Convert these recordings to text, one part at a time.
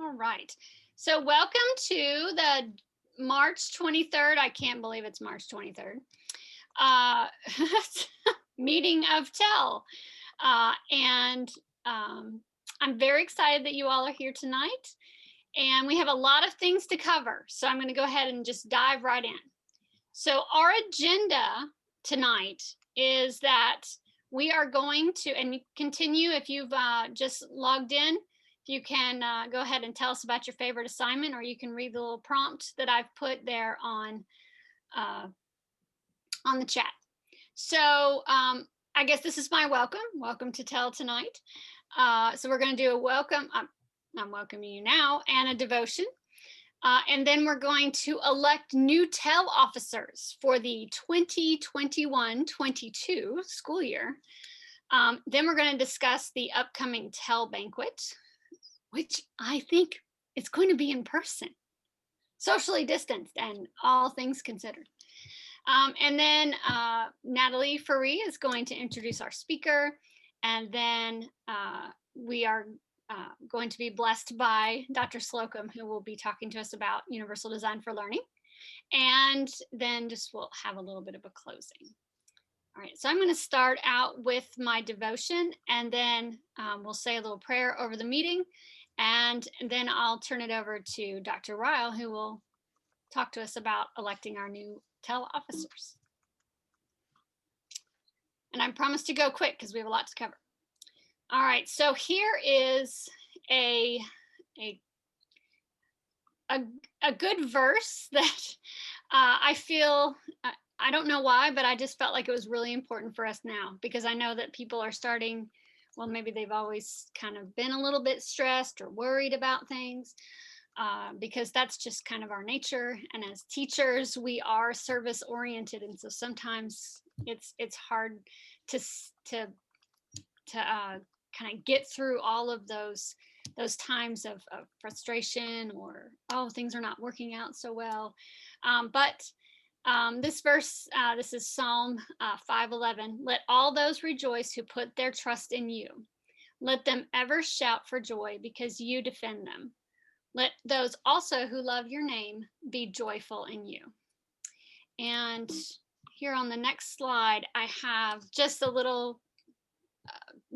All right. So welcome to the March 23rd. I can't believe it's March 23rd. Meeting of TEL. I'm very excited that you all are here tonight. And we have a lot of things to cover. So I'm going to go ahead and just dive right in. So our agenda tonight is that we are going to, and continue if you've just logged in, you can go ahead and tell us about your favorite assignment, or you can read the little prompt that I've put there on the chat. So I guess this is my welcome. Welcome to TEL tonight. So we're going to do a welcome. I'm welcoming you now, and a devotion. And then we're going to elect new TEL officers for the 2021-22 school year. Then we're going to discuss the upcoming TEL banquet, which I think is going to be in person, socially distanced, and all things considered. And then Natalie Faree is going to introduce our speaker, and then we are going to be blessed by Dr. Slocum, who will be talking to us about Universal Design for Learning. And then we'll have a little bit of a closing. All right, so I'm going to start out with my devotion, and then we'll say a little prayer over the meeting, and then I'll turn it over to Dr. Ryle, who will talk to us about electing our new TEL officers. And I promise to go quick because we have a lot to cover. All right, so here is a good verse that I feel, I don't know why, but I just felt like it was really important for us now, because I know that people are starting, well, maybe they've always kind of been a little bit stressed or worried about things, because that's just kind of our nature. And as teachers, we are service oriented, and so sometimes it's hard to kind of get through all of those times of frustration, or things are not working out so well. But this verse, this is Psalm 5:11. Let all those rejoice who put their trust in you. Let them ever shout for joy because you defend them. Let those also who love your name be joyful in you. And here on the next slide, I have just a little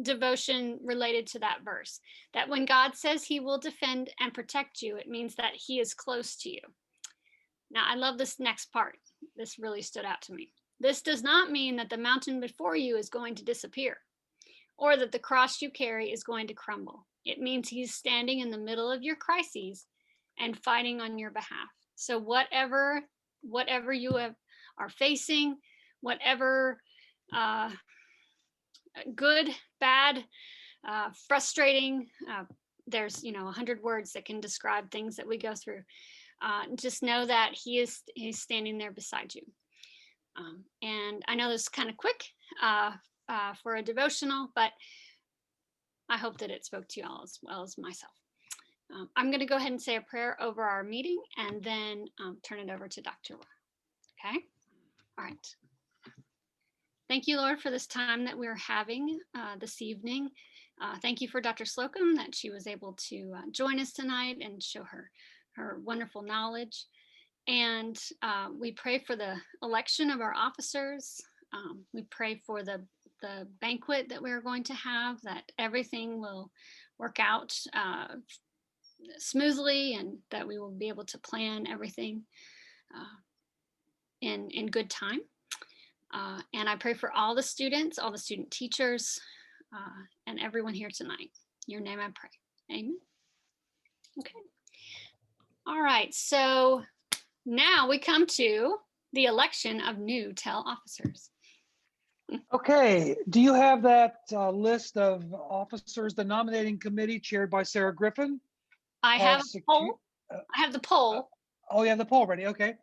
devotion related to that verse, that when God says he will defend and protect you, it means that he is close to you. Now, I love this next part. This really stood out to me. This does not mean that the mountain before you is going to disappear, or that the cross you carry is going to crumble. It means he's standing in the middle of your crises and fighting on your behalf. So whatever you are facing, whatever good, bad, frustrating, there's 100 words that can describe things that we go through. Just know that he's standing there beside you. And I know this is kind of quick for a devotional, but I hope that it spoke to you all as well as myself. I'm going to go ahead and say a prayer over our meeting, and then turn it over to Dr. Roy. Okay? All right. Thank you, Lord, for this time that we're having this evening. Thank you for Dr. Slocum, that she was able to join us tonight and show her wonderful knowledge. And we pray for the election of our officers. We pray for the banquet that we're going to have, that everything will work out smoothly, and that we will be able to plan everything in good time. And I pray for all the students, all the student teachers, and everyone here tonight. In your name I pray. Amen. Okay. All right. So now we come to the election of new TEL officers. Okay. Do you have that list of officers, the nominating committee chaired by Sarah Griffin? I have a poll. I have the poll. Oh, you have the poll ready. Okay.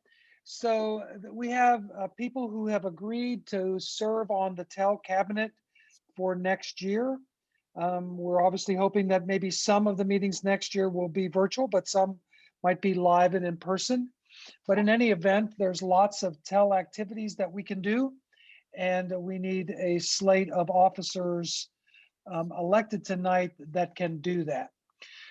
So we have people who have agreed to serve on the TEL cabinet for next year. We're obviously hoping that maybe some of the meetings next year will be virtual, but some might be live and in person. But in any event, there's lots of TEL activities that we can do, and we need a slate of officers elected tonight that can do that.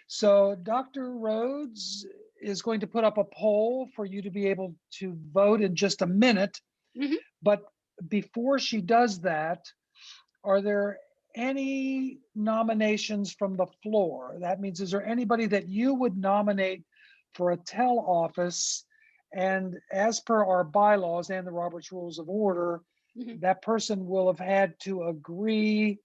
So Dr. Rhodes is going to put up a poll for you to be able to vote in just a minute. Mhm. But before she does that, are there any nominations from the floor? That means, is there anybody that you would nominate for a TEL office? And as per our bylaws and the Robert's Rules of Order, Mhm. that person will have had to agree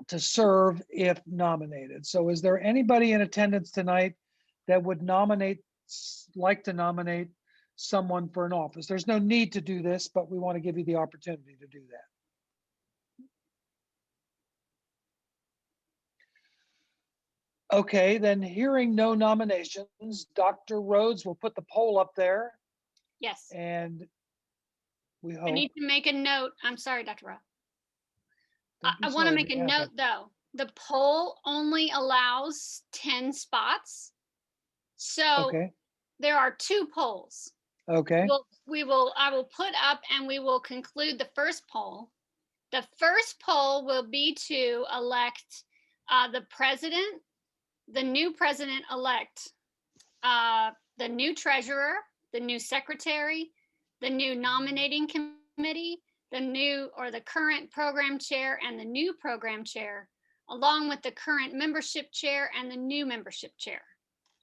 to serve if nominated. So is there anybody in attendance tonight that would like to nominate someone for an office? There's no need to do this, but we want to give you the opportunity to do that. Okay, then hearing no nominations, Dr. Rhodes will put the poll up there Yes. and we I hope. need to make a note. I'm sorry, Dr. Rowe. Don't be I want to sorry, make a it happened. note though. The poll only allows 10 spots. So Okay, there are 2 polls. okay, I will put up and we will conclude the first poll. The first poll will be to elect the president, the new president-elect, the new treasurer, the new secretary, the new nominating committee, the current program chair and the new program chair, along with the current membership chair and the new membership chair.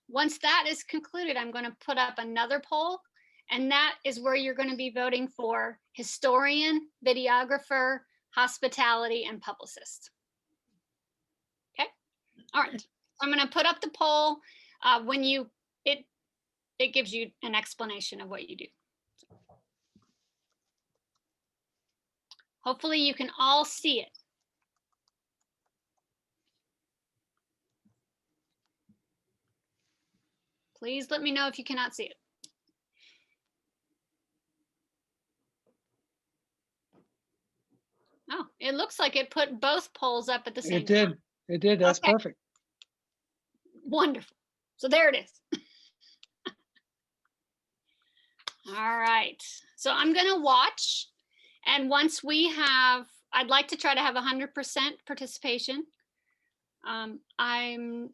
Once that is concluded, I'm going to put up another poll, and that is where you're going to be voting for historian, videographer, hospitality, and publicist. Okay. All right. I'm going to put up the poll. It gives you an explanation of what you do. Hopefully you can all see it. Please let me know if you cannot see it. Oh, it looks like it put both polls up at the same time. It did, that's Okay. perfect. Wonderful. So there it is. All right. So I'm going to watch. And once I'd like to try to have 100% participation. I'm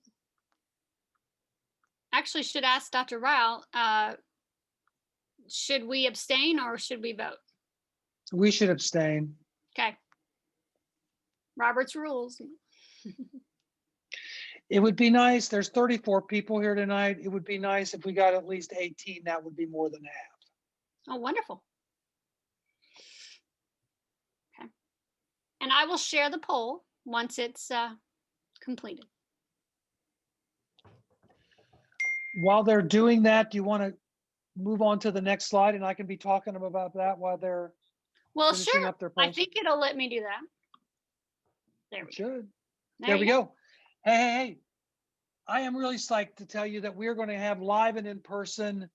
actually should ask Dr. Ryle, should we abstain or should we vote? We should abstain. Okay. Robert's rules. It would be nice, there's 34 people here tonight. It would be nice if we got at least 18. That would be more than half. Oh, wonderful. Okay. And I will share the poll once it's completed. While they're doing that, do you want to move on to the next slide and I can be talking about that while they're finishing Sure. up their I polls? think it'll let me do that. There we go. There we go. Hey, I am really psyched to tell you that we're going to have live and in person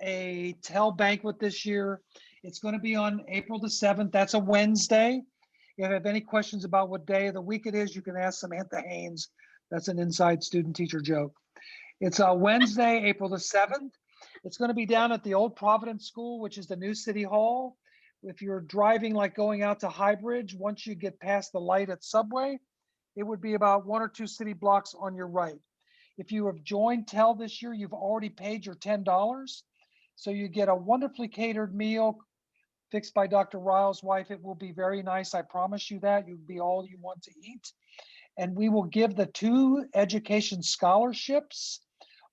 a TEL banquet this year. It's going to be on April the 7th. That's a Wednesday. If you have any questions about what day of the week it is, you can ask Samantha Haynes. That's an inside student teacher joke. It's a Wednesday, April the 7th. It's going to be down at the Old Providence School, which is the new City Hall. If you're driving, like going out to High Bridge, once you get past the light at Subway, it would be about 1 or 2 city blocks on your right. If you have joined TEL this year, you've already paid your $10. So you get a wonderfully catered meal fixed by Dr. Ryle's wife. It will be very nice. I promise you that. You'll be all you want to eat. And we will give the 2 education scholarships.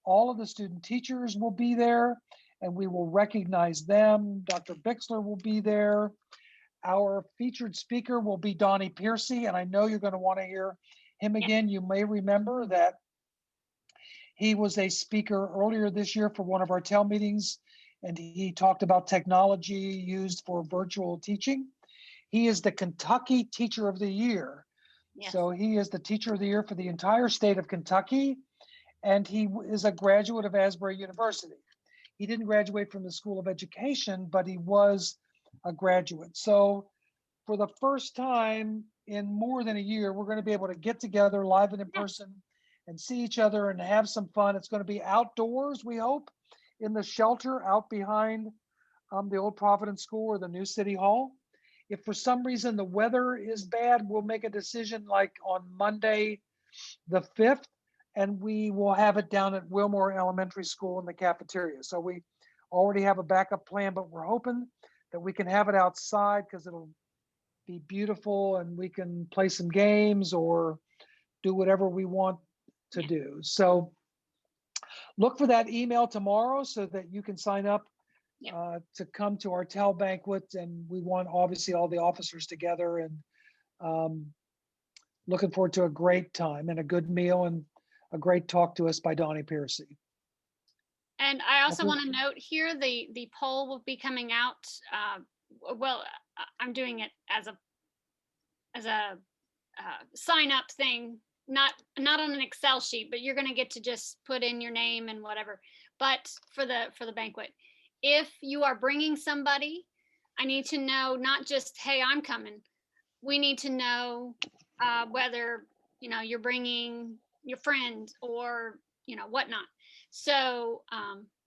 All of the student teachers will be there and we will recognize them. Dr. Bixler will be there. Our featured speaker will be Donnie Piercy, and I know you're going to want to hear him again. You may remember that he was a speaker earlier this year for one of our TEL meetings, and he talked about technology used for virtual teaching. He is the Kentucky Teacher of the Year. Yes. So he is the Teacher of the Year for the entire state of Kentucky, and he is a graduate of Asbury University. He didn't graduate from the School of Education, but he was a graduate. So for the first time in more than a year, we're going to be able to get together live and in person and see each other and have some fun. It's going to be outdoors, we hope, in the shelter out behind the Old Providence School or the new City Hall. If for some reason the weather is bad, we'll make a decision like on Monday the 5th. and we will have it down at Wilmore Elementary School in the cafeteria. So we already have a backup plan, but we're hoping that we can have it outside because it'll be beautiful and we can play some games or do whatever we want to Yeah. do. So look for that email tomorrow so that you can sign up Yeah. to come to our TEL banquet. And we want obviously all the officers together, and um, looking forward to a great time and a good meal and a great talk to us by Donnie Piercy. And I also Okay. want to note here, the poll will be coming out. Well, I'm doing it as a sign up thing, not on an Excel sheet, but you're going to get to just put in your name and whatever. But for the banquet, if you are bringing somebody, I need to know not just, hey, I'm coming. We need to know whether you're bringing your friend or whatnot. So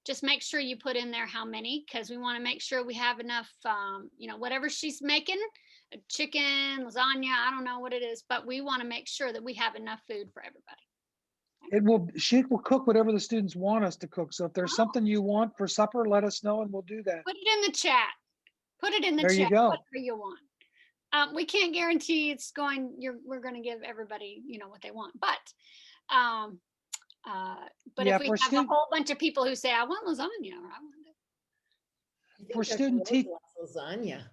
just make sure you put in there how many, because we want to make sure we have enough. Whatever she's making, chicken, lasagna, I don't know what it is, but we want to make sure that we have enough food for everybody. She will cook whatever the students want us to cook. So if there's Oh. something you want for supper, let us know and we'll do that. Put it in the chat. Put it in the There you chat. go. Whatever you want. We can't guarantee we're going to give everybody, what they want, but Yeah, if we for have a whole bunch of people who say, I want lasagna, or I want it. I think For Dr. student Rose te- loves lasagna.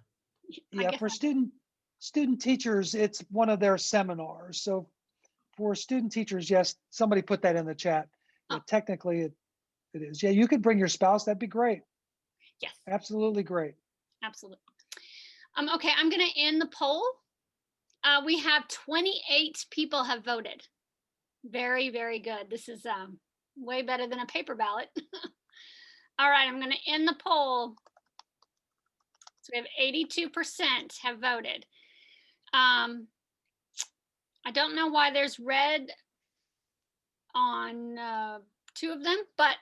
Yeah, for student teachers, it's one of their seminars. So for student teachers, yes, somebody put that in the chat. Yeah, Oh. technically it is. Yeah, you could bring your spouse. That'd be great. Yes, Absolutely great. absolutely. Okay, I'm going to end the poll. We have 28 people have voted. Very, very good. This is way better than a paper ballot. All right, I'm going to end the poll. So we have 82% have voted. I don't know why there's red on 2 of them, but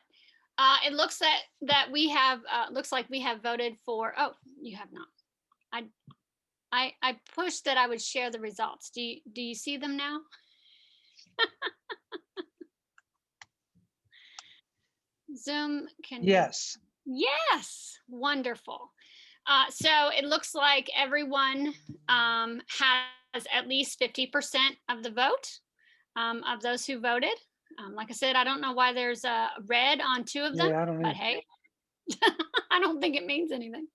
it looks that we have looks like we have voted for. Oh, you have not. I pushed that I would share the results. Do you see them now? Zoom can. Yes. Yes, wonderful. So it looks like everyone has at least 50% of the vote of those who voted. Like I said, I don't know why there's a red on 2 of them, Yeah, I don't know. but hey, I don't think it means anything.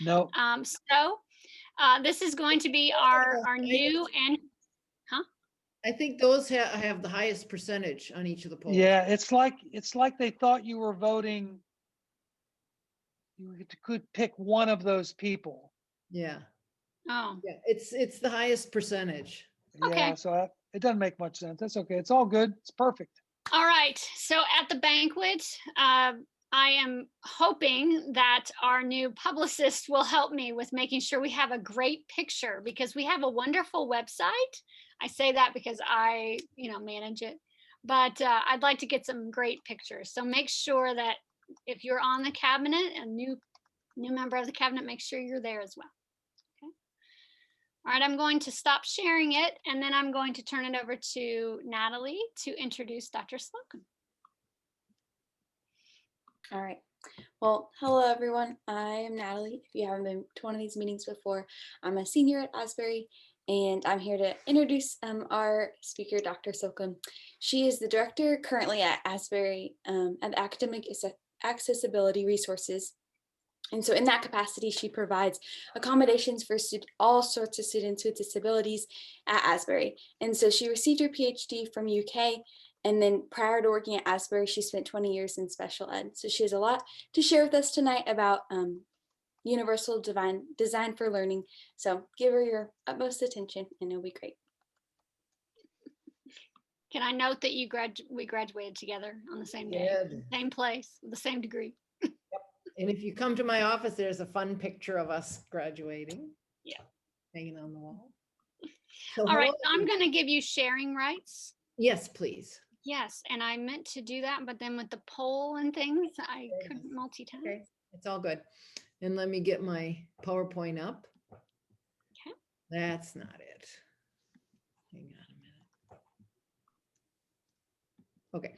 No. So this is going to be our new and I think those have the highest percentage on each of the polls. Yeah, it's like they thought you were voting. You could pick one of those people. Yeah. oh, Yeah, it's the highest percentage. Okay. Yeah, so it doesn't make much sense. That's okay. It's all good. It's perfect. All right. So at the banquet, I am hoping that our new publicist will help me with making sure we have a great picture, because we have a wonderful website. I say that because I, manage it, but I'd like to get some great pictures. So make sure that if you're on the cabinet, a new member of the cabinet, make sure you're there as well. Okay. All right, I'm going to stop sharing it, and then I'm going to turn it over to Natalie to introduce Dr. Slocum. All right. Well, hello, everyone. I am Natalie. If you haven't been to one of these meetings before, I'm a senior at Asbury, and I'm here to introduce our speaker, Dr. Slocum. She is the director currently at Asbury at Academic Accessibility Resources. And so in that capacity, she provides accommodations for all sorts of students with disabilities at Asbury. And so she received her PhD from UK. And then prior to working at Asbury, she spent 20 years in special ed. So she has a lot to share with us tonight about universal design for learning. So give her your utmost attention and it'll be great. Can I note that we graduated together on the same day, same place, with the same degree? Yep. And if you come to my office, there's a fun picture of us graduating. Yeah. Hanging on the wall. So all right, so I'm going to give you sharing rights. Yes, please. Yes, and I meant to do that, but then with the poll and things, I couldn't multitask. Okay, it's all good. And let me get my PowerPoint up. Okay. That's not it. Hang on a minute. Okay,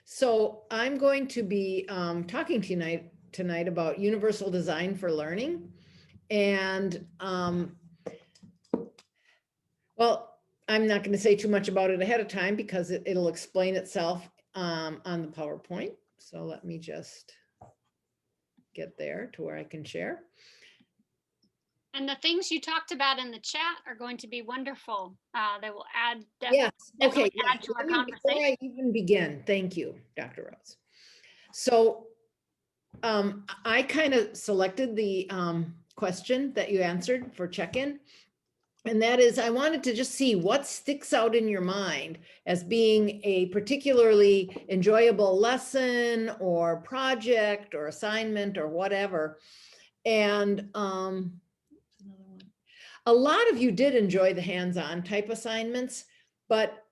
so I'm going to be talking to you tonight about universal design for learning. And well, I'm not going to say too much about it ahead of time because it'll explain itself on the PowerPoint. So let me just get there to where I can share. And the things you talked about in the chat are going to be wonderful. They will add Yes, okay, definitely yeah. add to our Before conversation. I even begin, thank you, Dr. Rose. So I kind of selected the question that you answered for check-in. And that is, I wanted to just see what sticks out in your mind as being a particularly enjoyable lesson or project or assignment or whatever. And a lot of you did enjoy the hands-on type assignments, but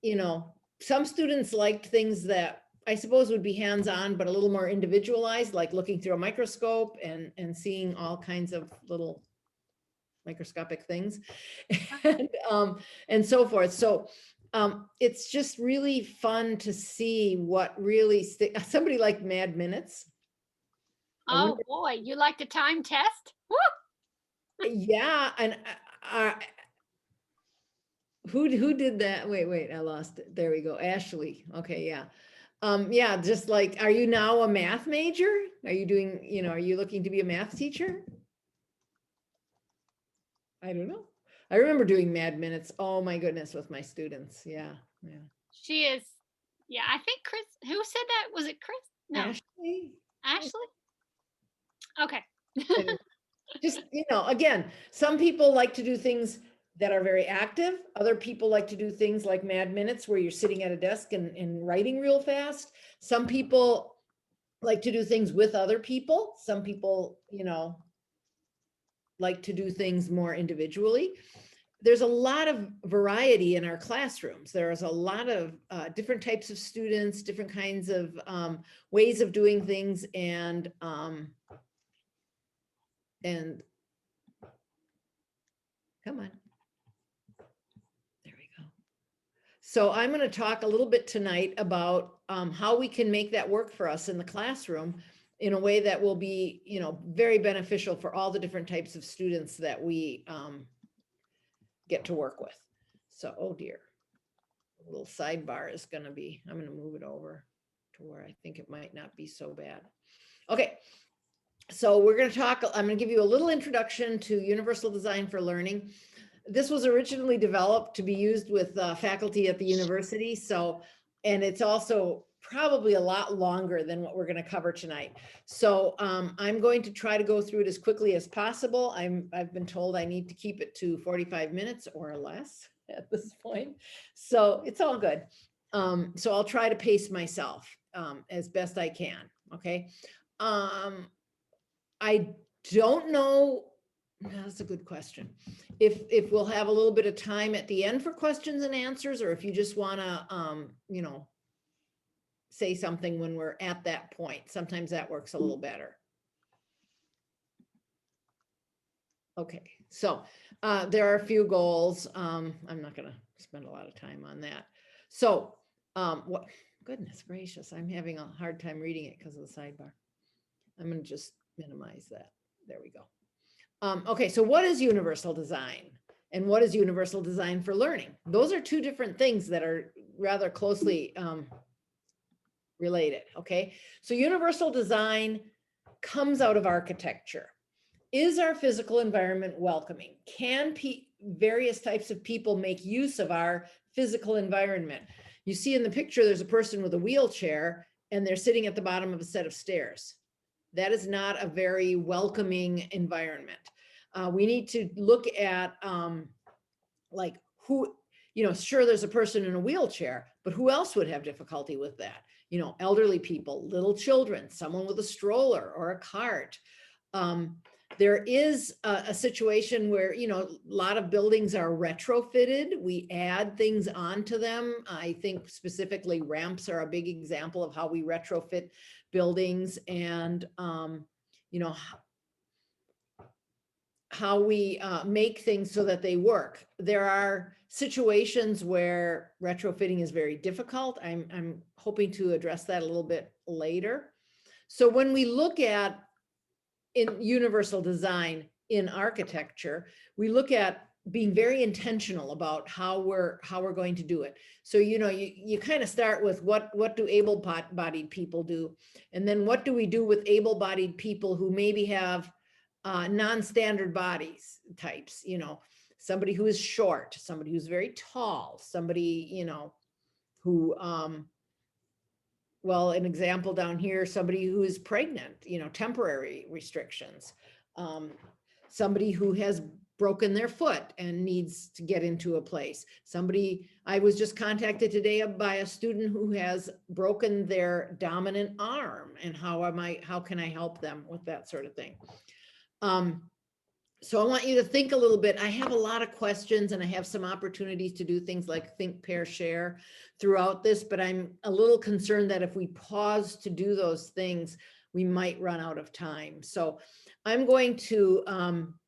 you know, some students liked things that I suppose would be hands-on, but a little more individualized, like looking through a microscope and seeing all kinds of little microscopic things and so forth. So it's just really fun to see what really somebody like Mad Minutes. Oh boy, you like the time test? Woo! Yeah, and who did that? Wait, I lost it. There we go. Ashley. Okay, yeah. Yeah, just like, are you now a math major? Are you doing, you know, are you looking to be a math teacher? I don't know. I remember doing Mad Minutes. Oh my goodness, with my students. Yeah, yeah. She is. Yeah, I think Chris. Who said that? Was it Chris? No, Ashley. Ashley. Okay. Anyway, just, you know, again, some people like to do things that are very active. Other people like to do things like Mad Minutes where you're sitting at a desk and writing real fast. Some people like to do things with other people. Some people, you know, like to do things more individually. There's a lot of variety in our classrooms. There's a lot of different types of students, different kinds of ways of doing things, and come on. There we go. So I'm going to talk a little bit tonight about how we can make that work for us in the classroom in a way that will be, you know, very beneficial for all the different types of students that we get to work with. So, oh dear, a little sidebar is going to be, I'm going to move it over to where I think it might not be so bad. Okay. So we're going to talk, I'm going to give you a little introduction to Universal Design for Learning. This was originally developed to be used with faculty at the university. So, and it's also probably a lot longer than what we're going to cover tonight. So I'm going to try to go through it as quickly as possible. I've been told I need to keep it to 45 minutes or less at this point. So it's all good. So I'll try to pace myself as best I can. Okay. I don't know. That's a good question. If we'll have a little bit of time at the end for questions and answers, or if you just want to, you know, say something when we're at that point. Sometimes that works a little better. Okay, so there are a few goals. I'm not going to spend a lot of time on that. So what? Goodness gracious, I'm having a hard time reading it because of the sidebar. I'm going to just minimize that. There we go. Okay, so what is universal design and what is universal design for learning? Those are two different things that are rather closely related, okay? So universal design comes out of architecture. Is our physical environment welcoming? Can various types of people make use of our physical environment? You see in the picture, there's a person with a wheelchair and they're sitting at the bottom of a set of stairs. That is not a very welcoming environment. We need to look at like who, you know, sure, there's a person in a wheelchair, but who else would have difficulty with that? You know, elderly people, little children, someone with a stroller or a cart. There is a situation where, you know, a lot of buildings are retrofitted. We add things onto them. I think specifically ramps are a big example of how we retrofit buildings. And, you know, make things so that they work. There are situations where retrofitting is very difficult. I'm hoping to address that a little bit later. So when we look at in universal design in architecture, we look at being very intentional about how we're going to do it. So, you kind of start with what do able-bodied people do? And then what do we do with able-bodied people who maybe have non-standard bodies types, somebody who is short, somebody who's very tall, somebody, who, well, an example down here, somebody who is pregnant, temporary restrictions, somebody who has broken their foot and needs to get into a place. I was just contacted today by a student who has broken their dominant arm, and how can I help them with that sort of thing? So I want you to think a little bit. I have a lot of questions and I have some opportunities to do things like think, pair, share throughout this, but I'm a little concerned that if we pause to do those things, we might run out of time. So I'm going to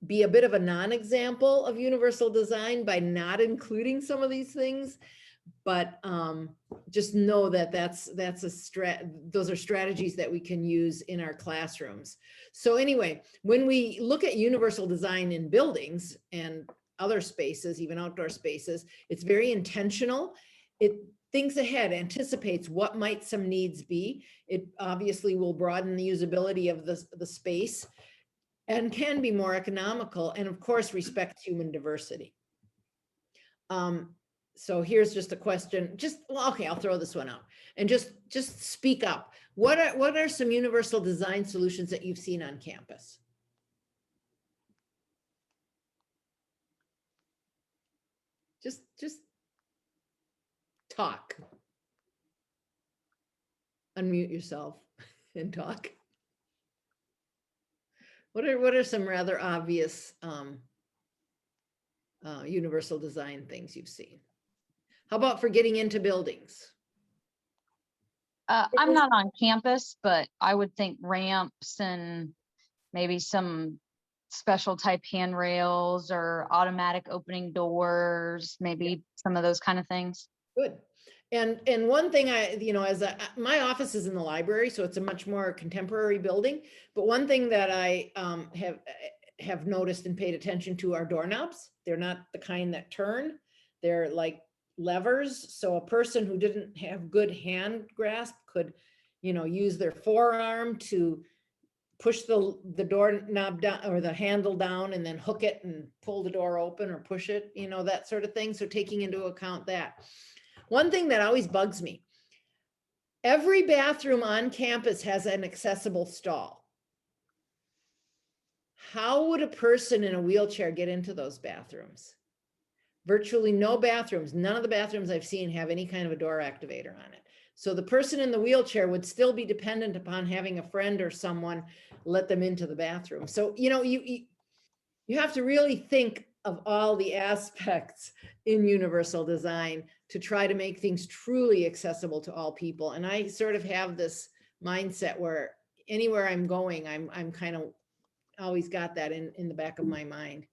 be a bit of a non-example of universal design by not including some of these things, but just know that those are strategies that we can use in our classrooms. So anyway, when we look at universal design in buildings and other spaces, even outdoor spaces, it's very intentional. It thinks ahead, anticipates what might some needs be. It obviously will broaden the usability of the space and can be more economical, and of course respect human diversity. So here's just a question, okay, I'll throw this one out and just speak up. What are some universal design solutions that you've seen on campus? Just talk. Unmute yourself and talk. What are some rather obvious universal design things you've seen? How about for getting into buildings? I'm not on campus, but I would think ramps and maybe some special type handrails or automatic opening doors, maybe some of those kind of things. Good. And one thing my office is in the library, so it's a much more contemporary building. But one thing that I have noticed and paid attention to are doorknobs. They're not the kind that turn. They're like levers. So a person who didn't have good hand grasp could, use their forearm to push the doorknob down or the handle down and then hook it and pull the door open or push it, that sort of thing. So taking into account that. One thing that always bugs me, every bathroom on campus has an accessible stall. How would a person in a wheelchair get into those bathrooms? Virtually no bathrooms, none of the bathrooms I've seen have any kind of a door activator on it. So the person in the wheelchair would still be dependent upon having a friend or someone let them into the bathroom. So, you have to really think of all the aspects in universal design to try to make things truly accessible to all people. And I sort of have this mindset where anywhere I'm going, I'm kind of always got that in the back of my mind.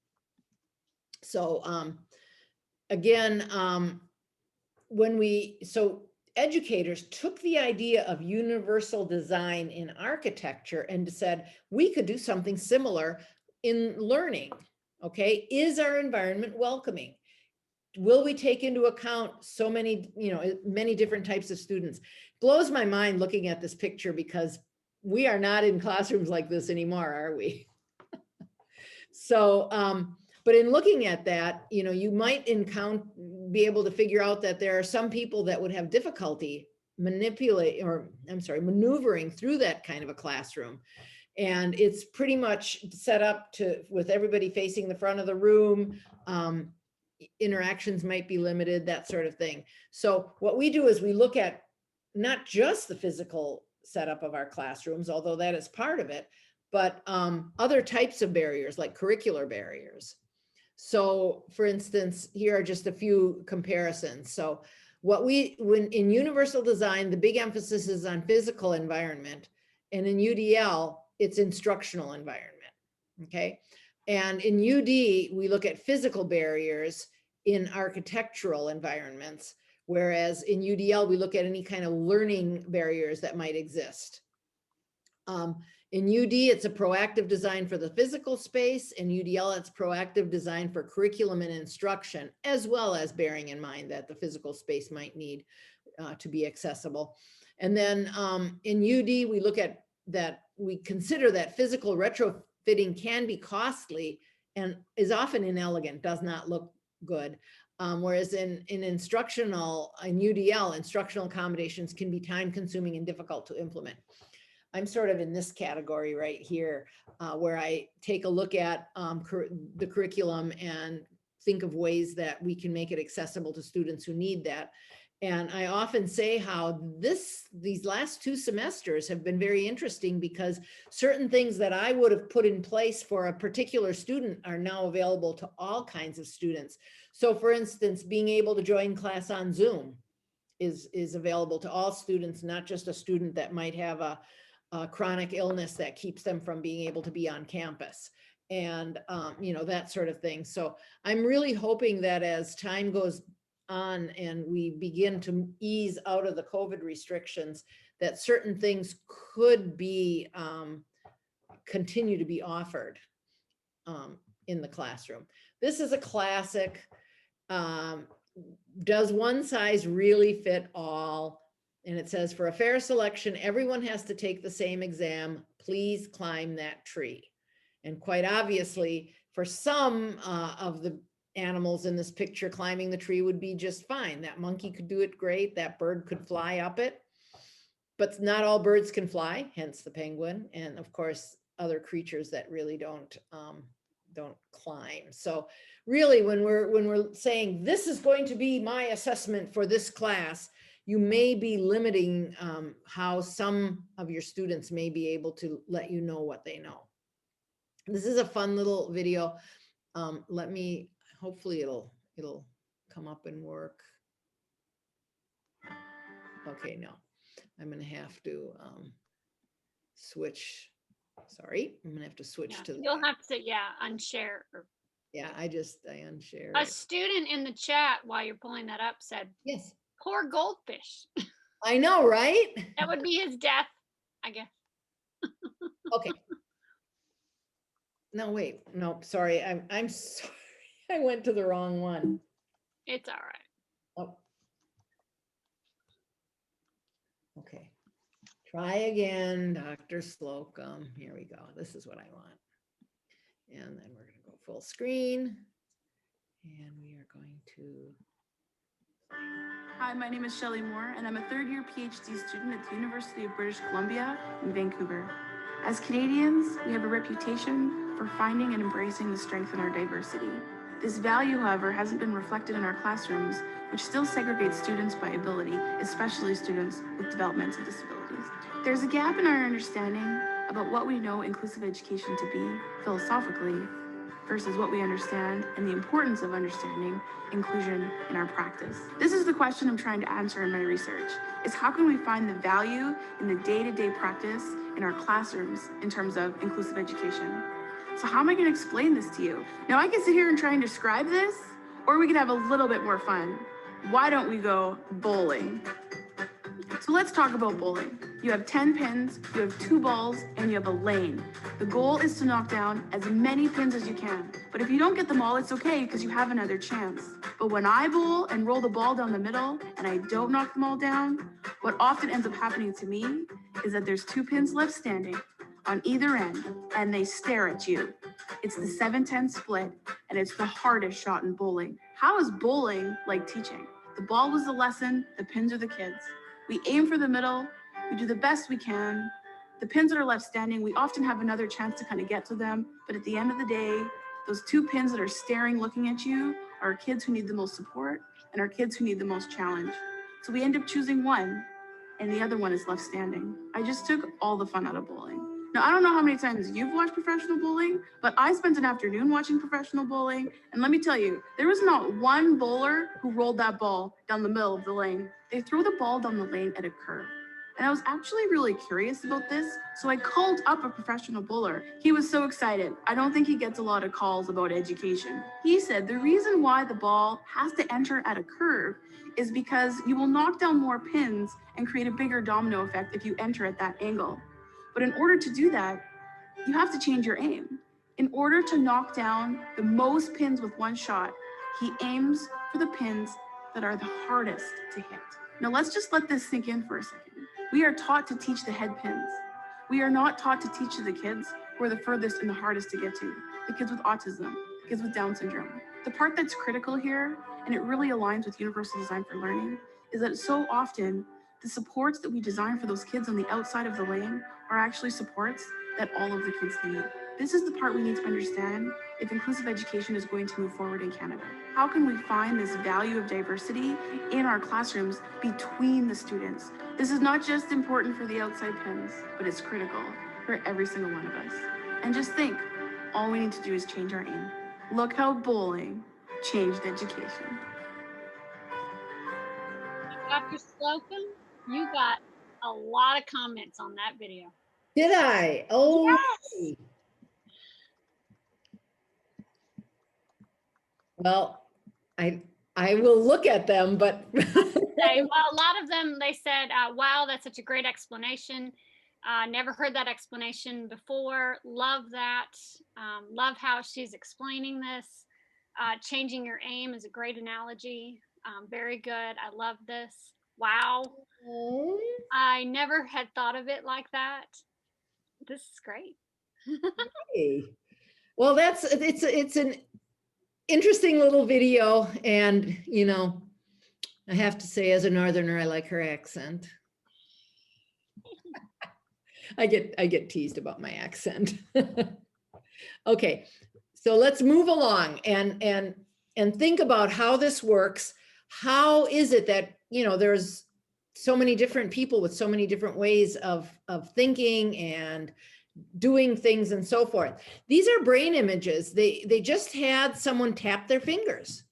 So, again, educators took the idea of universal design in architecture and said, we could do something similar in learning. Okay, is our environment welcoming? Will we take into account so many, many different types of students? Blows my mind looking at this picture because we are not in classrooms like this anymore, are we? So, but in looking at that, you might be able to figure out that there are some people that would have difficulty maneuvering through that kind of a classroom. And it's pretty much set up with everybody facing the front of the room. Interactions might be limited, that sort of thing. So what we do is we look at not just the physical setup of our classrooms, although that is part of it, but other types of barriers like curricular barriers. So for instance, here are just a few comparisons. So when in universal design, the big emphasis is on physical environment, and in UDL, it's instructional environment. Okay. And in UD, we look at physical barriers in architectural environments, whereas in UDL, we look at any kind of learning barriers that might exist. In UD, it's a proactive design for the physical space. In UDL, it's proactive design for curriculum and instruction, as well as bearing in mind that the physical space might need to be accessible. And then in UD, we look at that, we consider that physical retrofitting can be costly and is often inelegant, does not look good. Whereas in UDL, instructional accommodations can be time consuming and difficult to implement. I'm sort of in this category right here, where I take a look at the curriculum and think of ways that we can make it accessible to students who need that. And I often say how these last 2 semesters have been very interesting because certain things that I would have put in place for a particular student are now available to all kinds of students. So for instance, being able to join class on Zoom is available to all students, not just a student that might have a chronic illness that keeps them from being able to be on campus, and that sort of thing. So I'm really hoping that as time goes on and we begin to ease out of the COVID restrictions, that certain things could be continue to be offered in the classroom. This is a classic. Does one size really fit all? And it says, for a fair selection, everyone has to take the same exam. Please climb that tree. And quite obviously, for some of the animals in this picture, climbing the tree would be just fine. That monkey could do it great. That bird could fly up it. But not all birds can fly, hence the penguin. And of course, other creatures that really don't climb. So really, when we're saying this is going to be my assessment for this class, you may be limiting how some of your students may be able to let you know what they know. This is a fun little video. Hopefully it'll come up and work. Okay, no, I'm gonna have to switch. Sorry, I'm gonna have to switch to. You'll have to, unshare. Yeah, I unshared. A student in the chat while you're pulling that up said, yes. Poor goldfish. I know, right? That would be his death, I guess. Okay. No, wait, no, sorry. I'm sorry. I went to the wrong one. It's all right. Oh. Okay. Try again, Dr. Slocum. Here we go. This is what I want. And then we're going to go full screen. And we are going to. Hi, my name is Shelley Moore, and I'm a third-year PhD student at the University of British Columbia in Vancouver. As Canadians, we have a reputation for finding and embracing the strength in our diversity. This value, however, hasn't been reflected in our classrooms, which still segregates students by ability, especially students with developmental disabilities. There's a gap in our understanding about what we know inclusive education to be philosophically versus what we understand and the importance of understanding inclusion in our practice. This is the question I'm trying to answer in my research, is how can we find the value in the day-to-day practice in our classrooms in terms of inclusive education? So how am I going to explain this to you? Now I can sit here and try and describe this, or we can have a little bit more fun. Why don't we go bowling? So let's talk about bowling. You have 10 pins, you have 2 balls, and you have a lane. The goal is to knock down as many pins as you can. But if you don't get them all, it's okay because you have another chance. But when I bowl and roll the ball down the middle and I don't knock them all down, what often ends up happening to me is that there's 2 pins left standing on either end and they stare at you. It's the 7-10 split and it's the hardest shot in bowling. How is bowling like teaching? The ball was the lesson, the pins are the kids. We aim for the middle, we do the best we can. The pins that are left standing, we often have another chance to kind of get to them, but at the end of the day, those 2 pins that are staring, looking at you are kids who need the most support and are kids who need the most challenge. So we end up choosing one and the other one is left standing. I just took all the fun out of bowling. Now, I don't know how many times you've watched professional bowling, but I spent an afternoon watching professional bowling. And let me tell you, there was not one bowler who rolled that ball down the middle of the lane. They throw the ball down the lane at a curve. And I was actually really curious about this, so I called up a professional bowler. He was so excited. I don't think he gets a lot of calls about education. He said the reason why the ball has to enter at a curve is because you will knock down more pins and create a bigger domino effect if you enter at that angle. But in order to do that, you have to change your aim. In order to knock down the most pins with one shot, he aims for the pins that are the hardest to hit. Now let's just let this sink in for a second. We are taught to teach the head pins. We are not taught to teach to the kids who are the furthest and the hardest to get to, the kids with autism, the kids with Down syndrome. The part that's critical here, and it really aligns with Universal Design for Learning, is that so often the supports that we design for those kids on the outside of the lane are actually supports that all of the kids need. This is the part we need to understand if inclusive education is going to move forward in Canada. How can we find this value of diversity in our classrooms between the students? This is not just important for the outside pins, but it's critical for every single one of us. And just think, all we need to do is change our aim. Look how bowling changed education. Dr. Slocum, you got a lot of comments on that video. Did I? Oh, Yes. well, I will look at them, but Well, a lot of them, they said, wow, that's such a great explanation. Never heard that explanation before. Love that. Love how she's explaining this. Changing your aim is a great analogy. Very good. I love this. Wow. I never had thought of it like that. This is great. Hey. Well, it's an interesting little video, and you know, I have to say, as a Northerner, I like her accent. I get teased about my accent. Okay, so let's move along and think about how this works. How is it that, you know, there's so many different people with so many different ways of thinking and doing things and so forth. These are brain images. They just had someone tap their fingers,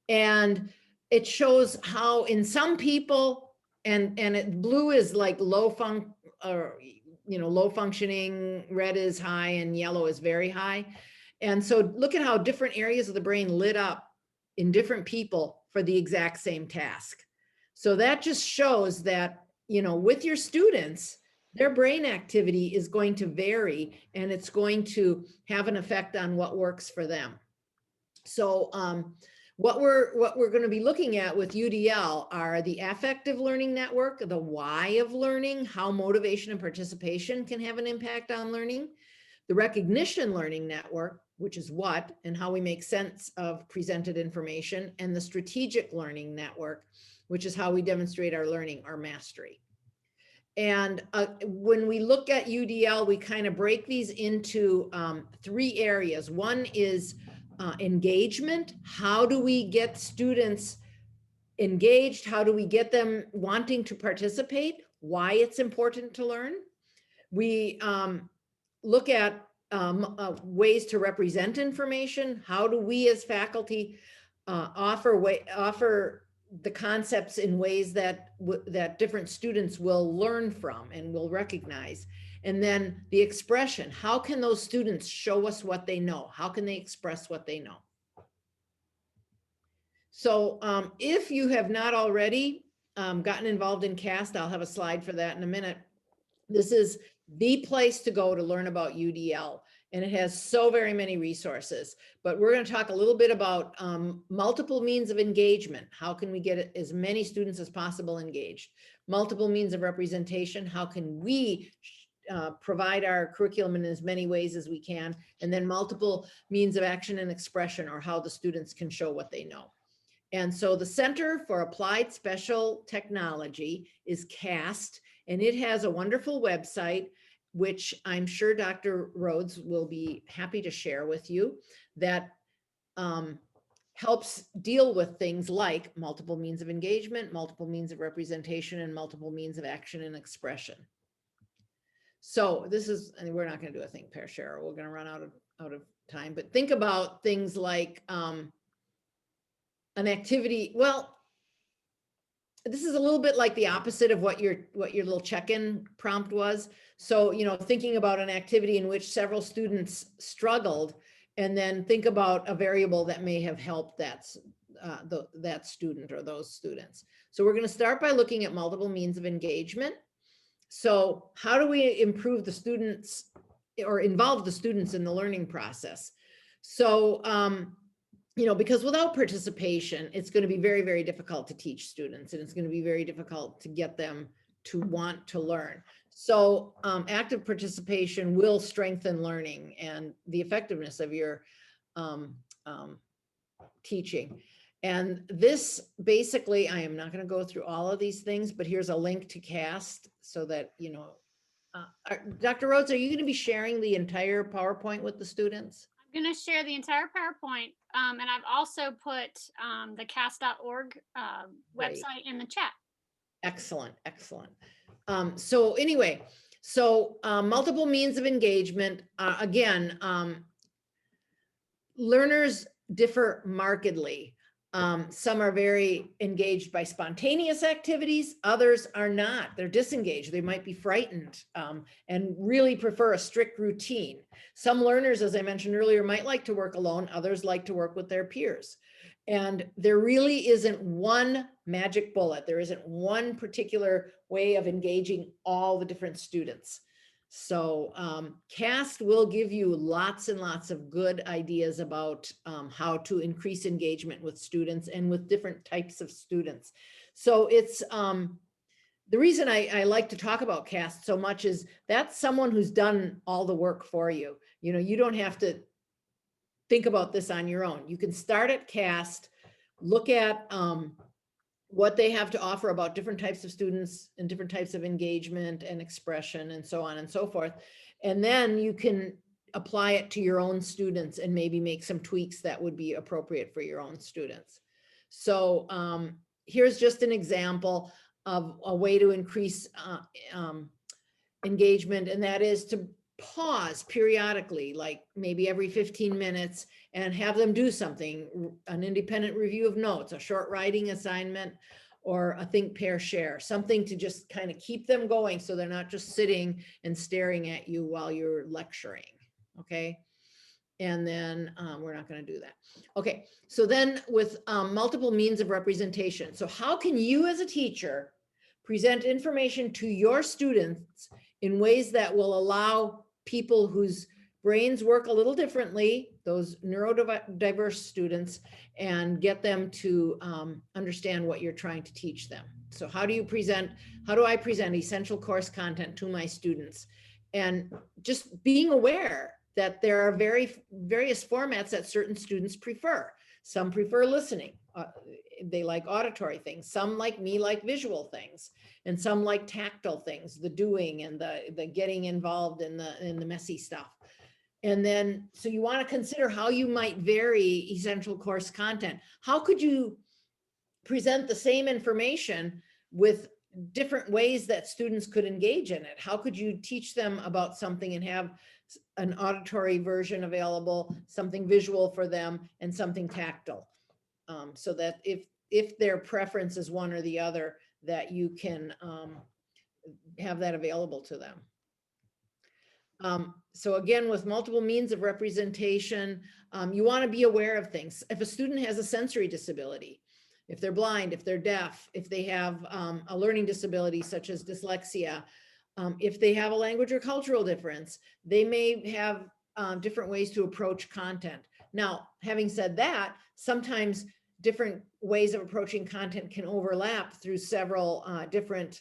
and it shows how in some people, blue is like low functioning, red is high, and yellow is very high. And so look at how different areas of the brain lit up in different people for the exact same task. So that just shows that, you know, with your students, their brain activity is going to vary, and it's going to have an effect on what works for them. So what we're going to be looking at with UDL are the affective learning network, the why of learning, how motivation and participation can have an impact on learning, the recognition learning network, which is what and how we make sense of presented information, and the strategic learning network, which is how we demonstrate our learning, our mastery. And when we look at UDL, we kind of break these into 3 areas. One is engagement. How do we get students engaged? How do we get them wanting to participate? Why it's important to learn. We look at ways to represent information. How do we as faculty offer the concepts in ways that that different students will learn from and will recognize? And then the expression, how can those students show us what they know? How can they express what they know? So if you have not already gotten involved in CAST, I'll have a slide for that in a minute. This is the place to go to learn about UDL, and it has so very many resources. But we're going to talk a little bit about multiple means of engagement. How can we get as many students as possible engaged? Multiple means of representation. How can we provide our curriculum in as many ways as we can? And then multiple means of action and expression, or how the students can show what they know. And so the Center for Applied Special Technology is CAST, and it has a wonderful website, which I'm sure Dr. Rhodes will be happy to share with you, that helps deal with things like multiple means of engagement, multiple means of representation, and multiple means of action and expression. So this is, and we're not going to do a think, pair, share. We're going to run out of time, but think about things like an activity. Well, this is a little bit like the opposite of what your little check-in prompt was. So, thinking about an activity in which several students struggled, and then think about a variable that may have helped that student or those students. So we're going to start by looking at multiple means of engagement. So how do we improve the students or involve the students in the learning process? So, because without participation, it's going to be very, very difficult to teach students, and it's going to be very difficult to get them to want to learn. So active participation will strengthen learning and the effectiveness of your teaching. And this basically, I am not going to go through all of these things, but here's a link to CAST so that, Dr. Rhodes, are you going to be sharing the entire PowerPoint with the students? I'm going to share the entire PowerPoint, and I've also put the cast.org website in the chat. Excellent, excellent. So anyway, multiple means of engagement. Again, learners differ markedly. Some are very engaged by spontaneous activities. Others are not. They're disengaged. They might be frightened and really prefer a strict routine. Some learners, as I mentioned earlier, might like to work alone. Others like to work with their peers. And there really isn't one magic bullet. There isn't one particular way of engaging all the different students. So CAST will give you lots and lots of good ideas about how to increase engagement with students and with different types of students. So it's the reason I like to talk about CAST so much is that's someone who's done all the work for you. You don't have to think about this on your own. You can start at CAST, look at what they have to offer about different types of students and different types of engagement and expression and so on and so forth. And then you can apply it to your own students and maybe make some tweaks that would be appropriate for your own students. So here's just an example of a way to increase engagement, and that is to pause periodically, like maybe every 15 minutes, and have them do something, an independent review of notes, a short writing assignment, or a think, pair, share, something to just kind of keep them going so they're not just sitting and staring at you while you're lecturing, okay? And then we're not going to do that. Okay, so then with multiple means of representation. So how can you as a teacher present information to your students in ways that will allow people whose brains work a little differently, those neurodiverse students, and get them to understand what you're trying to teach them? So how do I present essential course content to my students? And just being aware that there are various formats that certain students prefer. Some prefer listening. They like auditory things. Some, like me, like visual things. And some like tactile things, the doing and the getting involved in the messy stuff. And then, so you want to consider how you might vary essential course content. How could you present the same information with different ways that students could engage in it? How could you teach them about something and have an auditory version available, something visual for them, and something tactile? So that if their preference is one or the other, that you can have that available to them. So again, with multiple means of representation, you want to be aware of things. If a student has a sensory disability, if they're blind, if they're deaf, if they have a learning disability such as dyslexia, if they have a language or cultural difference, they may have different ways to approach content. Now, having said that, sometimes different ways of approaching content can overlap through several different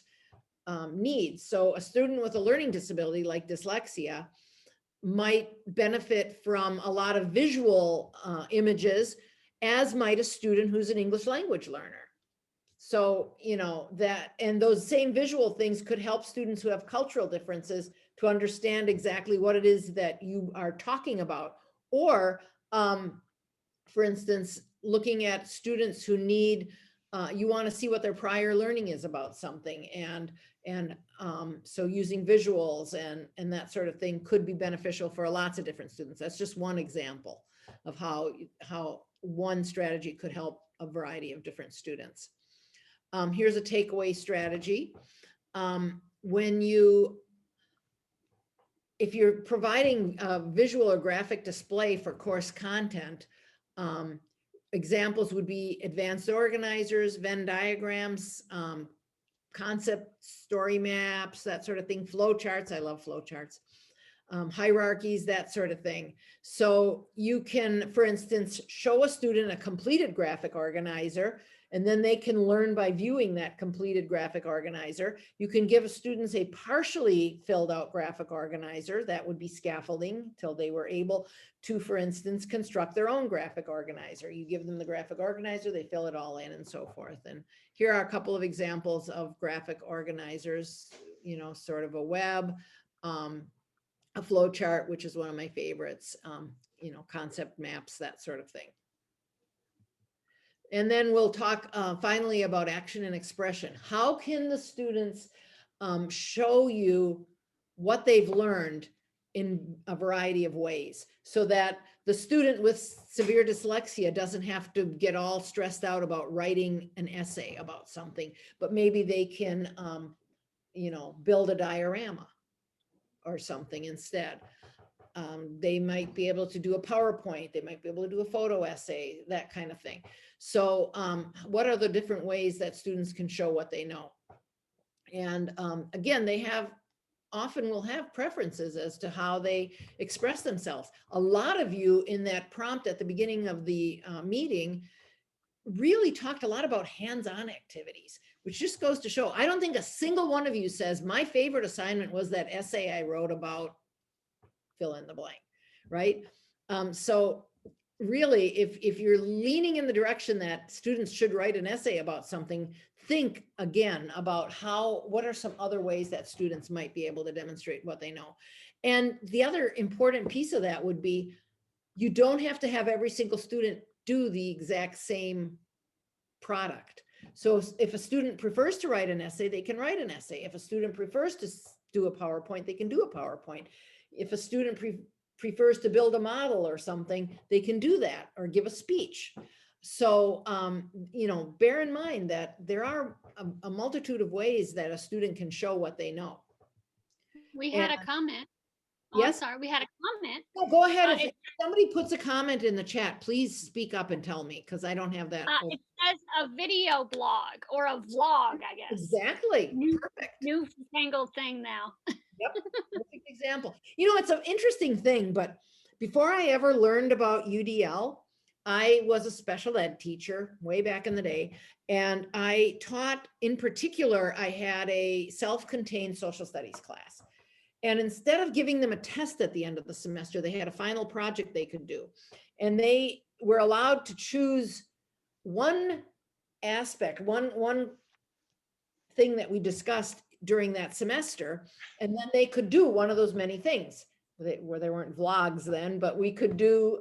needs. So a student with a learning disability like dyslexia might benefit from a lot of visual images, as might a student who's an English language learner. So, and those same visual things could help students who have cultural differences to understand exactly what it is that you are talking about. Or, for instance, looking at students who need, you want to see what their prior learning is about something. And so using visuals and that sort of thing could be beneficial for lots of different students. That's just one example of how one strategy could help a variety of different students. Here's a takeaway strategy. If you're providing a visual or graphic display for course content, examples would be advanced organizers, Venn diagrams, concept story maps, that sort of thing, flow charts. I love flow charts. Hierarchies, that sort of thing. So you can, for instance, show a student a completed graphic organizer, and then they can learn by viewing that completed graphic organizer. You can give students a partially filled out graphic organizer. That would be scaffolding till they were able to, for instance, construct their own graphic organizer. You give them the graphic organizer, they fill it all in and so forth. And here are a couple of examples of graphic organizers, sort of a web, a flow chart, which is one of my favorites, concept maps, that sort of thing. And then we'll talk finally about action and expression. How can the students show you what they've learned in a variety of ways, so that the student with severe dyslexia doesn't have to get all stressed out about writing an essay about something, but maybe they can, build a diorama or something instead. They might be able to do a PowerPoint, they might be able to do a photo essay, that kind of thing. So what are the different ways that students can show what they know? And again, they often will have preferences as to how they express themselves. A lot of you in that prompt at the beginning of the meeting really talked a lot about hands-on activities, which just goes to show, I don't think a single one of you says, my favorite assignment was that essay I wrote about fill in the blank, right? So really, if you're leaning in the direction that students should write an essay about something, think again about what are some other ways that students might be able to demonstrate what they know. And the other important piece of that would be, you don't have to have every single student do the exact same product. So if a student prefers to write an essay, they can write an essay. If a student prefers to do a PowerPoint, they can do a PowerPoint. If a student prefers to build a model or something, they can do that, or give a speech. So, bear in mind that there are a multitude of ways that a student can show what they know. We had a comment. Oh, Yes? I'm sorry. We had a comment. No, go ahead. If It somebody puts a comment in the chat, please speak up and tell me, because I don't have that. it says a video blog or a vlog, I guess. Exactly. Perfect. New fangled thing now. Yep. Perfect example. It's an interesting thing, but before I ever learned about UDL, I was a special ed teacher way back in the day. And I taught, in particular, I had a self-contained social studies class. And instead of giving them a test at the end of the semester, they had a final project they could do. And they were allowed to choose one aspect, one thing that we discussed during that semester, and then they could do one of those many things. Where there weren't vlogs then, but we could do,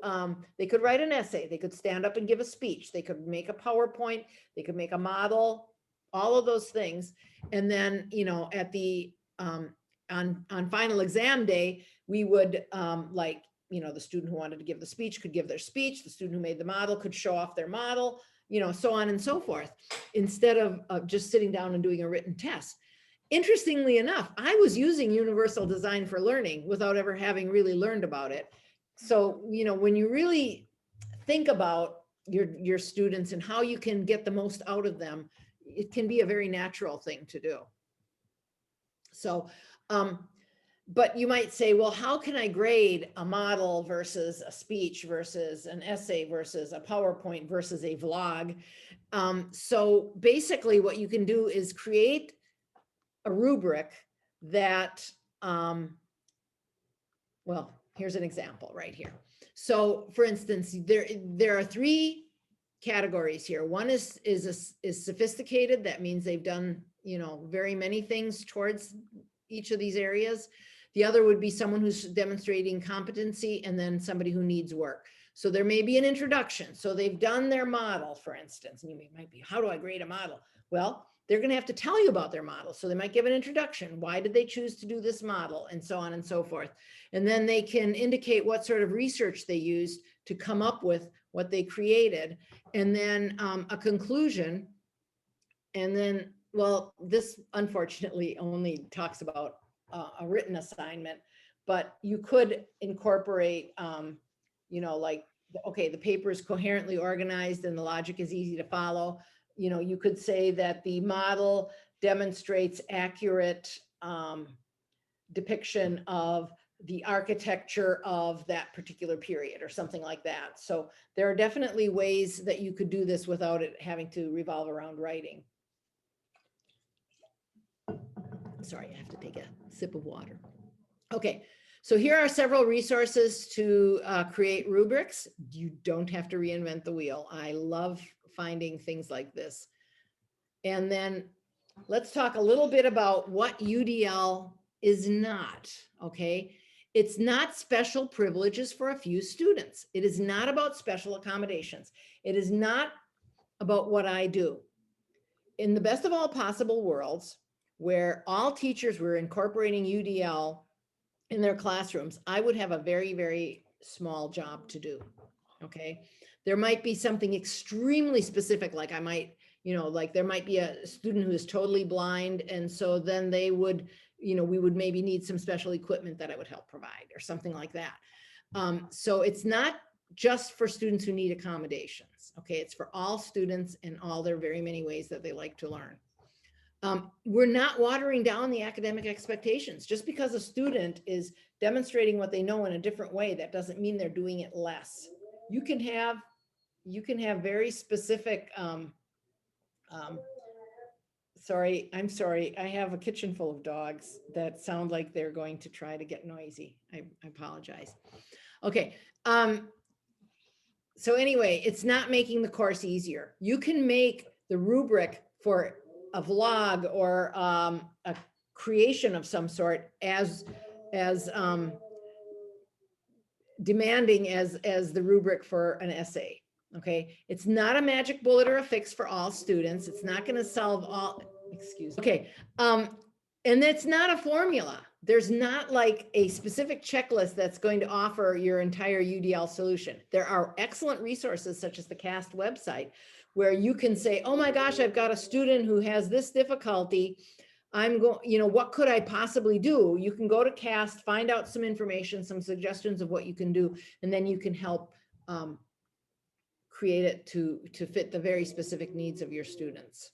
they could write an essay, they could stand up and give a speech, they could make a PowerPoint, they could make a model, all of those things. And then, at the, on final exam day, we would the student who wanted to give the speech could give their speech, the student who made the model could show off their model, so on and so forth, instead of just sitting down and doing a written test. Interestingly enough, I was using Universal Design for Learning without ever having really learned about it. So, when you really think about your students and how you can get the most out of them, it can be a very natural thing to do. So, but you might say, well, how can I grade a model versus a speech versus an essay versus a PowerPoint versus a vlog? So basically what you can do is create a rubric that, well, here's an example right here. So for instance, there are three categories here. One is sophisticated. That means they've done, very many things towards each of these areas. The other would be someone who's demonstrating competency, and then somebody who needs work. So there may be an introduction. So they've done their model, for instance, and you might be, how do I grade a model? Well, they're going to have to tell you about their model. So they might give an introduction. Why did they choose to do this model? And so on and so forth. And then they can indicate what sort of research they used to come up with what they created. And then a conclusion And then, well, this unfortunately only talks about a written assignment, but you could incorporate, like, okay, the paper is coherently organized and the logic is easy to follow. You could say that the model demonstrates accurate depiction of the architecture of that particular period or something like that. So there are definitely ways that you could do this without it having to revolve around writing. Sorry, I have to take a sip of water. Okay, so here are several resources to create rubrics. You don't have to reinvent the wheel. I love finding things like this. And then let's talk a little bit about what UDL is not, okay? It's not special privileges for a few students. It is not about special accommodations. It is not about what I do. In the best of all possible worlds, where all teachers were incorporating UDL in their classrooms, I would have a very, very small job to do, okay? There might be something extremely specific, like I might, like there might be a student who is totally blind, and so then they would, we would maybe need some special equipment that I would help provide or something like that. So it's not just for students who need accommodations, okay? It's for all students in all their very many ways that they like to learn. We're not watering down the academic expectations. Just because a student is demonstrating what they know in a different way, that doesn't mean they're doing it less. You can have very specific, sorry, I'm sorry. I have a kitchen full of dogs that sound like they're going to try to get noisy. I apologize. Okay. So anyway, it's not making the course easier. You can make the rubric for a vlog or a creation of some sort as demanding as the rubric for an essay. Okay, it's not a magic bullet or a fix for all students. It's not going to solve all, excuse me. Okay, and it's not a formula. There's not like a specific checklist that's going to offer your entire UDL solution. There are excellent resources such as the CAST website where you can say, oh my gosh, I've got a student who has this difficulty. I'm going, what could I possibly do? You can go to CAST, find out some information, some suggestions of what you can do, and then you can help create it to fit the very specific needs of your students.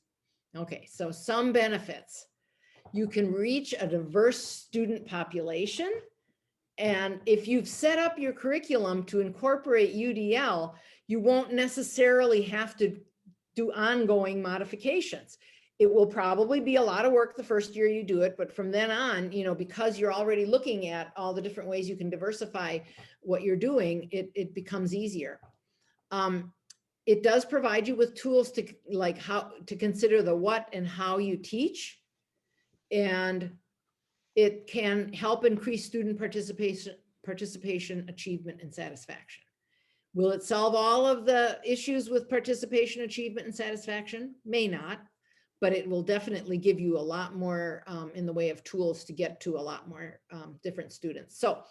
Okay, so some benefits. You can reach a diverse student population. And if you've set up your curriculum to incorporate UDL, you won't necessarily have to do ongoing modifications. It will probably be a lot of work the first year you do it, but from then on, because you're already looking at all the different ways you can diversify what you're doing, it becomes easier. It does provide you with tools to like how to consider the what and how you teach. And it can help increase student participation, achievement, and satisfaction. Will it solve all of the issues with participation, achievement, and satisfaction? May not, but it will definitely give you a lot more in the way of tools to get to a lot more different students. So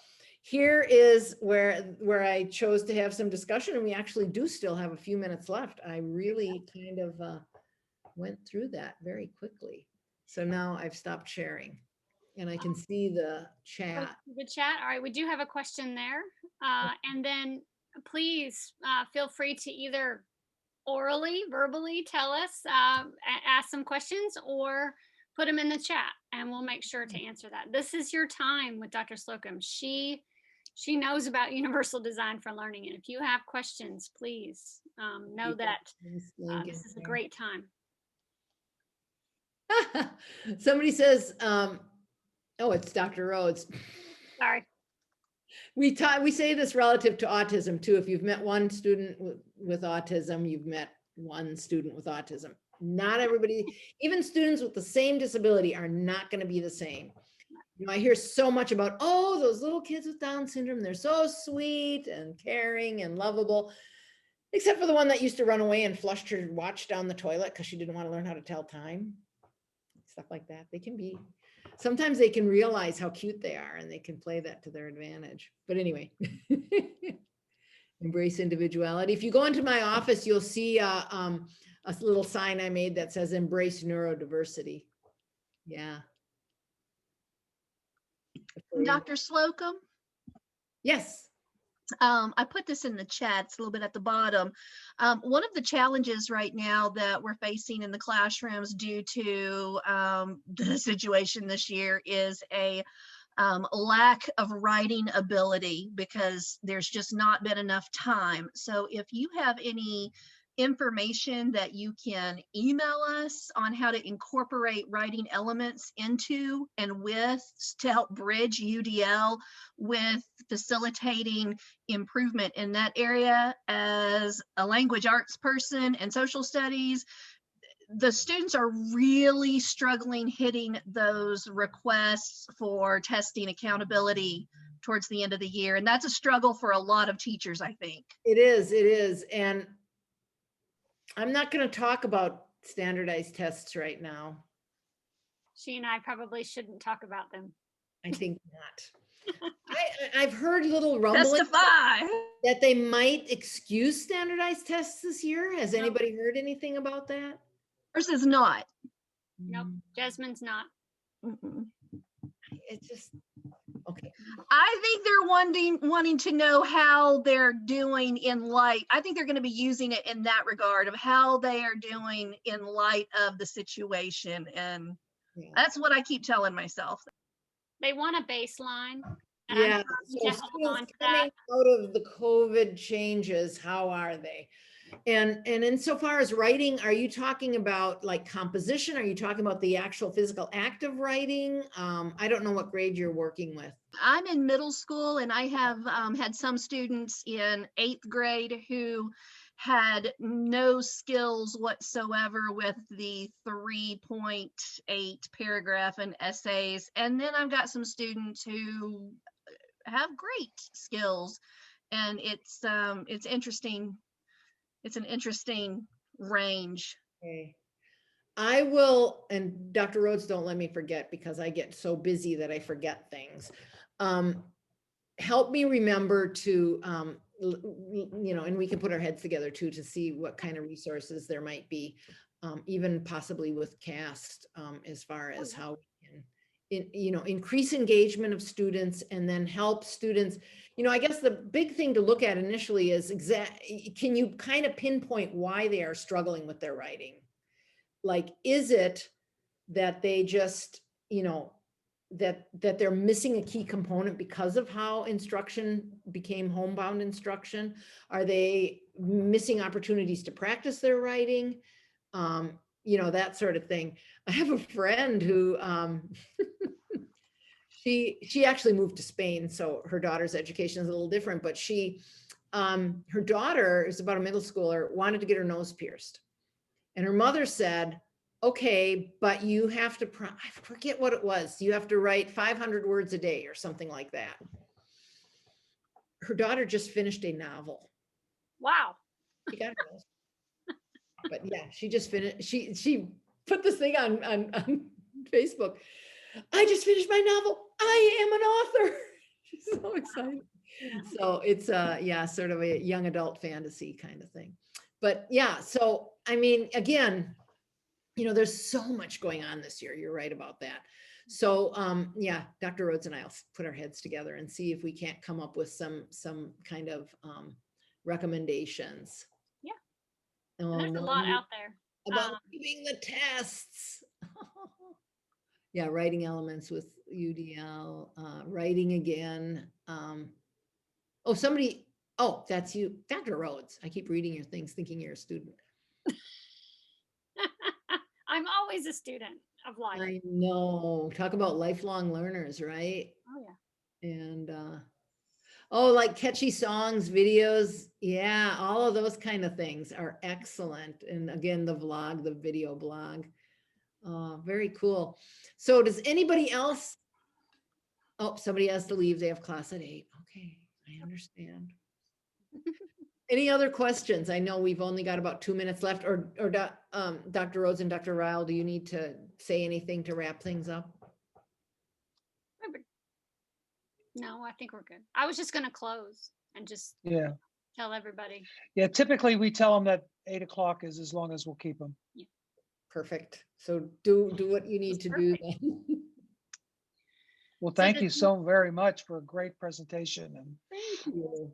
here is where I chose to have some discussion, and we actually do still have a few minutes left. I really kind of went through that very quickly. So now I've stopped sharing. And I can see the chat. The chat. All right, we do have a question there. And then please feel free to either verbally tell us, ask some questions, or put them in the chat, and we'll make sure to answer that. This is your time with Dr. Slocum. She knows about universal design for learning. And if you have questions, please know that this is a great time. Somebody says, oh, it's Dr. Rhodes. Sorry. We say this relative to autism too. If you've met one student with autism, you've met one student with autism. Not everybody, even students with the same disability are not going to be the same. I hear so much about, oh, those little kids with Down syndrome, they're so sweet and caring and lovable, except for the one that used to run away and flushed her watch down the toilet because she didn't want to learn how to tell time. Stuff like that. Sometimes they can realize how cute they are and they can play that to their advantage. But anyway, embrace individuality. If you go into my office, you'll see a a little sign I made that says embrace neurodiversity. Yeah. Dr. Slocum, Yes. I put this in the chat, it's a little bit at the bottom. One of the challenges right now that we're facing in the classrooms due to the situation this year is a lack of writing ability because there's just not been enough time. So if you have any information that you can email us on how to incorporate writing elements into and with to help bridge UDL with facilitating improvement in that area as a language arts person and social studies, the students are really struggling hitting those requests for testing accountability towards the end of the year. And that's a struggle for a lot of teachers, I think. It is. And I'm not going to talk about standardized tests right now. She and I probably shouldn't talk about them. I think not. I've heard little rumblings Testify. that they might excuse standardized tests this year. Has No. anybody heard anything about that? Ours is not. Nope, Jasmine's not. Mm-mm. It's just, okay. I think they're wanting to know how they're doing in light. I think they're going to be using it in that regard of how they are doing in light of the situation. And Yeah. that's what I keep telling myself. They want a baseline. And Yeah, I'm so trying to hold students on to coming that. out of the COVID changes, how are they? And insofar as writing, are you talking about like composition? Are you talking about the actual physical act of writing? I don't know what grade you're working with. I'm in middle school and I have had some students in 8th grade who had no skills whatsoever with the 3.8 paragraph and essays. And then I've got some students who have great skills, and it's interesting. It's an interesting range. Okay. I will, and Dr. Rhodes, don't let me forget because I get so busy that I forget things. Help me remember to, and we can put our heads together too to see what kind of resources there might be, even possibly with CAST, as far as how we can, increase engagement of students and then help students. I guess the big thing to look at initially is can you kind of pinpoint why they are struggling with their writing? Like, is it that they just, that they're missing a key component because of how instruction became homebound instruction? Are they missing opportunities to practice their writing? That sort of thing. I have a friend who, she actually moved to Spain, so her daughter's education is a little different, but her daughter is about a middle schooler, wanted to get her nose pierced. And her mother said, okay, but you have to, I forget what it was. You have to write 500 words a day or something like that. Her daughter just finished a novel. Wow. She got her nose. But yeah, she just finished, she put this thing on Facebook. I just finished my novel. I am an author. She's so excited. So it's sort of a young adult fantasy kind of thing. But yeah, so I mean, again, there's so much going on this year. You're right about that. So Dr. Rhodes and I'll put our heads together and see if we can't come up with some kind of recommendations. Yeah. There's a lot out there. About keeping the tests. Yeah, writing elements with UDL, writing again. That's you, Dr. Rhodes. I keep reading your things thinking you're a student. I'm always a student of life. I know. Talk about lifelong learners, right? Oh yeah. And like catchy songs, videos. Yeah, all of those kind of things are excellent. And again, the vlog, the video blog. Very cool. So does anybody else? Oh, somebody has to leave. They have class at 8. Okay, I understand. Any other questions? I know we've only got about 2 minutes left. Or Dr. Rhodes and Dr. Ryle, do you need to say anything to wrap things up? No, I think we're good. I was just going to close and just Yeah. Tell everybody. Yeah, typically we tell them that 8 o'clock is as long as we'll keep them. Perfect. So do what you need to do then. Well, So thank does you so very much for a great presentation. And Thank you.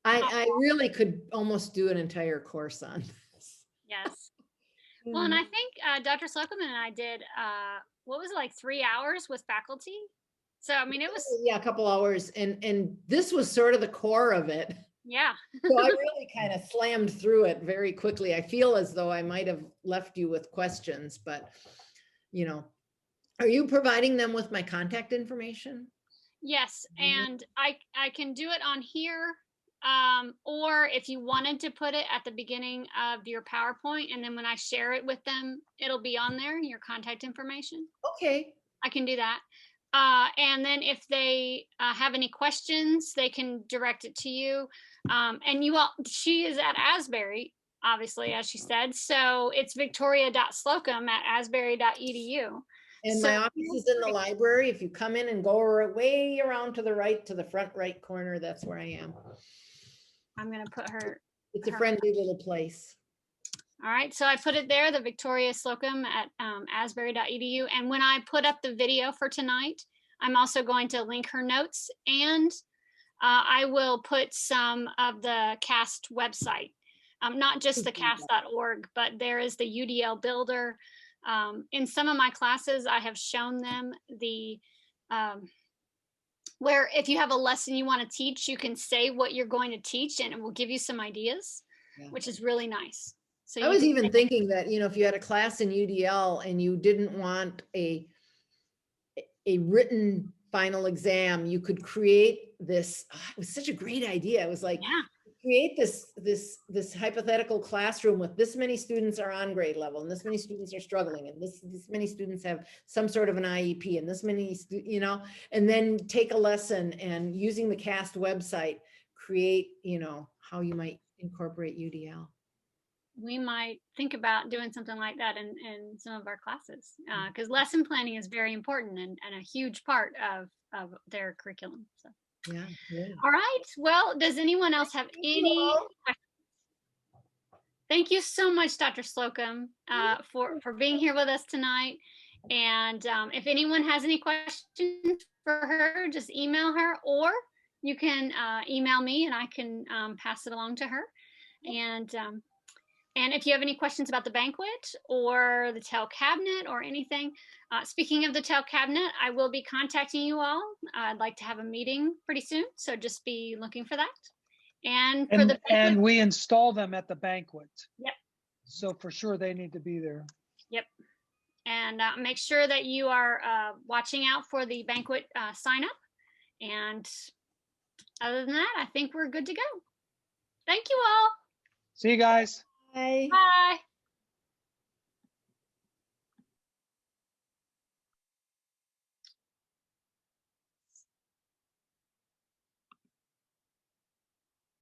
I really could almost do an entire course on this. Yes. Well, and I think Dr. Slocum and I did, what was it, like 3 hours with faculty? So, I mean, it was, Yeah, a couple hours, and this was sort of the core of it. yeah. So I really kind of slammed through it very quickly. I feel as though I might have left you with questions, but you know, are you providing them with my contact information? Yes, Mhm. and I can do it on here, or if you wanted to put it at the beginning of your PowerPoint, and then when I share it with them, it'll be on there, your contact information. Okay. I can do that. And then if they have any questions, they can direct it to you. And you all, she is at Asbury, obviously, as she said. So it's victoria.slocum@asbury.edu. And So my office is in the library. If you come in and go way around to the right, to the front right corner, that's where I am. I'm going to put her. It's a her- friendly little place. All right, so I put it there, the Victoria Slocum at asbury.edu. And when I put up the video for tonight, I'm also going to link her notes, and I will put some of the CAST website, not just the cast.org, but there is the UDL Builder. In some of my classes, I have shown them the where if you have a lesson you want to teach, you can say what you're going to teach, and it will give you some ideas, Yeah. which is really nice. So I you was can- even thinking that, you know, if you had a class in UDL and you didn't want a written final exam, you could create this. It was such a great idea. It was like, yeah, create this hypothetical classroom with this many students are on grade level and this many students are struggling and this many students have some sort of an IEP and this many, you know, and then take a lesson and using the CAST website, create, you know, how you might incorporate UDL. we might think about doing something like that in some of our classes, because lesson planning is very important and a huge part of their curriculum. So. Yeah. Really. All right. Well, does anyone else have any questions? Thank you so much, Dr. Slocum, for being here with us tonight. And if anyone has any questions for her, just email her, or you can email me and I can pass it along to her. And if you have any questions about the banquet or the TEL cabinet or anything, speaking of the TEL cabinet, I will be contacting you all. I'd like to have a meeting pretty soon, so just be looking for that. And for the banquet, and we install them at the banquet. Yep. So for sure they need to be there. Yep. And make sure that you are watching out for the banquet sign up. And other than that, I think we're good to go. Thank you all. See you guys. Bye. Bye.